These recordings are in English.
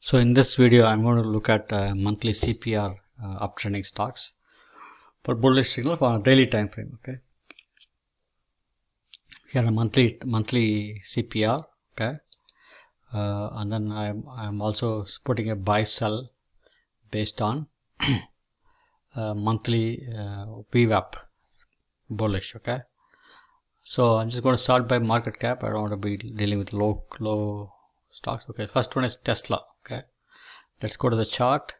So in this video, I'm going to look at monthly CPR uptrending stocks for bullish signal for a daily time frame. Okay, here a monthly CPR. Okay, and then I'm also putting a buy sell based on monthly VWAP bullish. Okay, so I'm just going to start by market cap. I don't want to be dealing with low stocks. Okay, first one is Tesla. Okay, let's go to the chart.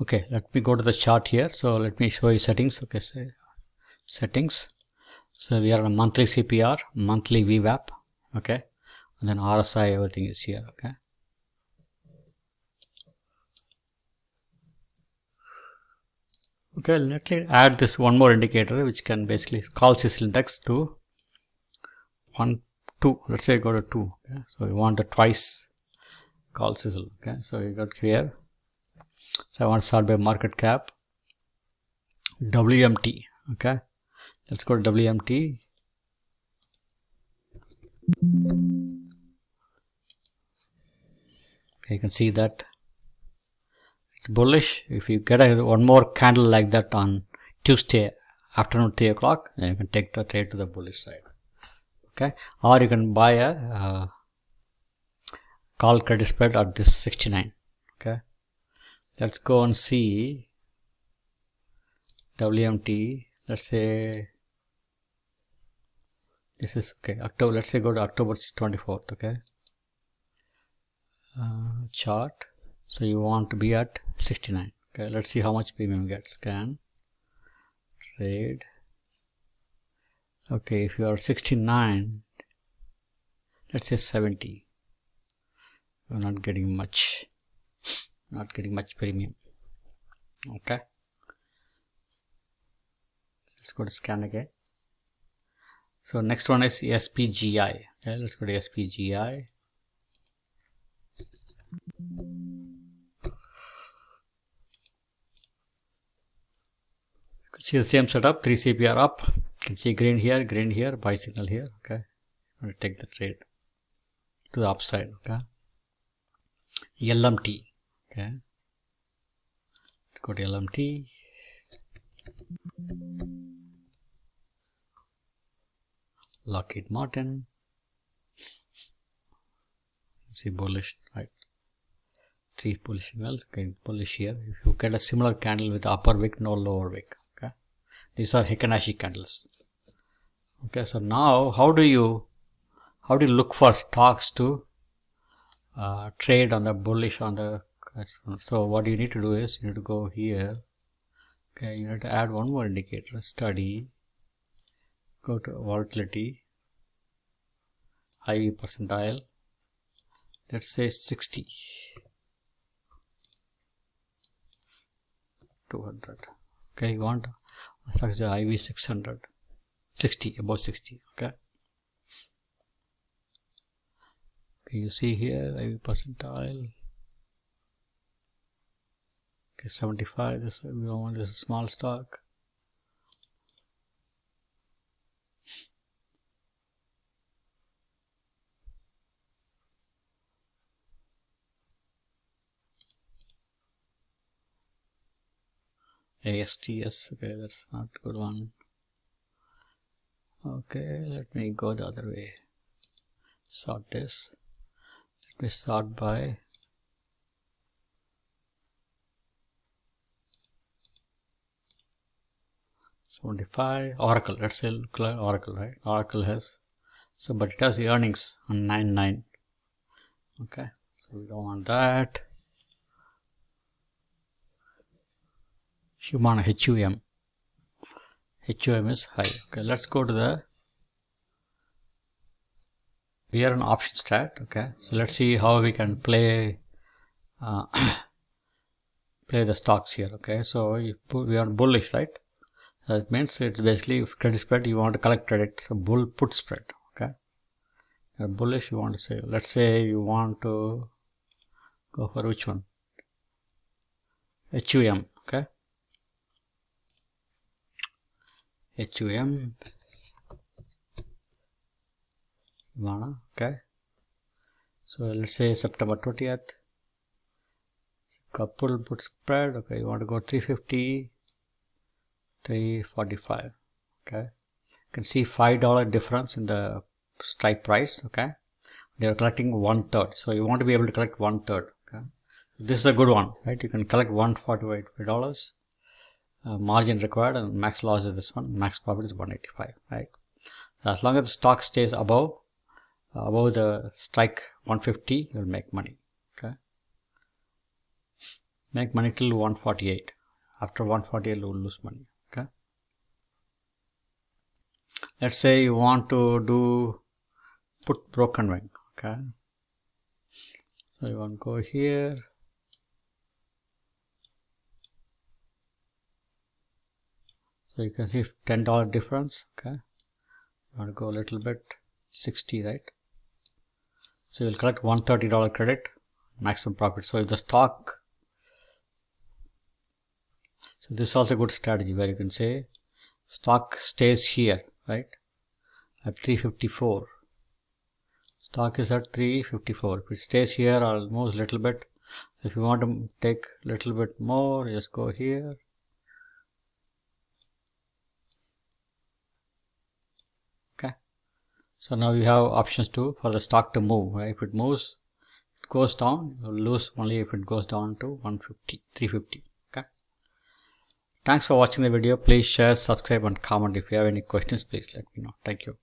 Okay, let me go to the chart here. So let me show you settings. Okay, say settings. So we are on a monthly CPR, monthly VWAP. Okay, and then RSI, everything is here. Okay. Okay, let's add this one more indicator which can basically call CISL index to 1, 2. Let's say go to 2. Okay? So we want the twice call CISL. Okay, so you got here. So I want to start by market cap, WMT. Okay, let's go to WMT. Okay, you can see that it's bullish. If you get one more candle like that on Tuesday afternoon 3 o'clock, then you can take the trade to the bullish side. Okay, or you can buy a call credit spread at this 69. Okay, let's go and see WMT. Let's say this is okay. October. Let's say go to October 24th. Okay, chart. So you want to be at 69. Okay, let's see how much premium gets. Scan, trade. Okay, if you are 69, let's say 70, you're not getting much premium. Okay, let's go to scan again. So next one is SPGI. Okay, let's go to SPGI. See the same setup, 3 CPR up. You can see green here, buy signal here. Okay, I'm going to take the trade to the upside. Okay, LMT. Okay, let's go to LMT. Lockheed Martin. See bullish, right? 3 bullish signals. Okay, bullish here. If you get a similar candle with upper wick, no lower wick. Okay, these are ashi candles. Okay, so now how do you look for stocks to trade on the bullish on the? So what you need to do is you need to go here. Okay, you need to add one more indicator. Study. Go to volatility. IV percentile. Let's say 60. 200. Okay, you want IV 600. 60, above 60. Okay. Okay, you see here IV percentile. Okay, 75. This we don't want this small stock. ASTS. Okay, that's not a good one. Okay, let me go the other way. Sort this. Let me sort by $75. Oracle. Let's say Oracle, right? Oracle has but it has the earnings on 9/9. Okay, so we don't want that. Humana HUM. HUM is high. Okay, let's go to we are an option strat. Okay, so let's see how we can play the stocks here. Okay, so we are bullish, right? That means it's basically credit spread. You want to collect credit, so bull put spread. Okay, you're bullish. You want to say, let's say you want to go for which one? HUM. Okay, HUM. Okay, So let's say September 20th. Couple put spread. Okay, you want to go 350, 345. Okay, you can see $5 difference in the strike price. Okay, they are collecting 1/3, so you want to be able to collect 1/3. Okay, this is a good one, right? You can collect $145. Margin required and max loss is this one. Max profit is 185. Right? As long as the stock stays above the strike 150, you'll make money. Okay, make money till 148. After 148, you'll lose money. Okay. Let's say you want to do put broken wing. Okay, so you want to go here. So you can see $10 difference. Okay, you want to go a little bit, 60, right? So you'll collect $130 credit, maximum profit. So if the stock, so this is also a good strategy where you can say stock stays here, right, at 354. Stock is at 354. If it stays here almost a little bit, if you want to take a little bit more, just go here. Okay. So now you have options for the stock to move. Right? If it moves, it goes down, you'll lose only if it goes down to 150, 350. Okay. Thanks for watching the video. Please share, subscribe, and comment. If you have any questions, please let me know. Thank you.